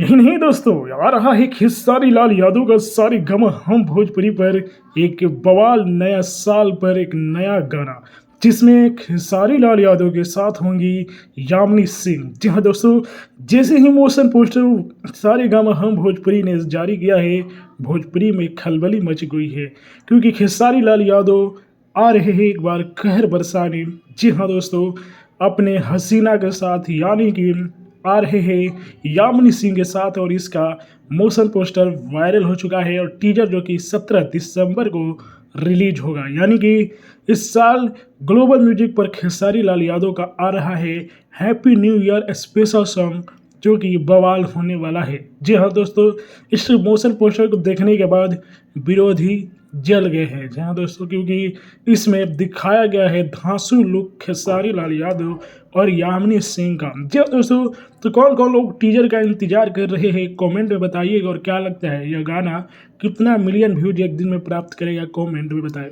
यही नहीं दोस्तों, आ रहा है खेसारी लाल यादव का सारे गम हम भोजपुरी पर एक बवाल नया साल पर एक नया गाना, जिसमें खेसारी लाल यादव के साथ होंगी यामिनी सिंह। जी हाँ दोस्तों, जैसे ही मोशन पोस्टर सारे गामा हम भोजपुरी ने जारी किया है, भोजपुरी में खलबली मच गई है, क्योंकि खेसारी लाल यादव आ रहे हैं एक बार कहर बरसाने। जी हाँ दोस्तों, अपने हसीना के साथ, यानी कि आ रहे हैं यामिनी सिंह के साथ, और इसका मोशन पोस्टर वायरल हो चुका है और टीजर जो कि 17 दिसंबर को रिलीज होगा। यानी कि इस साल ग्लोबल म्यूजिक पर खेसारी लाल यादव का आ रहा है happy new year special song, जो कि बवाल होने वाला है। जी हाँ दोस्तों, इस मोशन पोस्टर को देखने के बाद विरोधी जल गए हैं। जी हाँ दोस्तों, क्योंकि इसमें दिखाया गया है धांसू लुक खेसारी लाल यादव और यामिनी सिंह का। जी हाँ दोस्तों, तो कौन कौन लोग टीजर का इंतजार कर रहे हैं कमेंट में बताइएगा, और क्या लगता है यह गाना कितना मिलियन व्यूज एक दिन में प्राप्त करेगा, कमेंट में बताएं।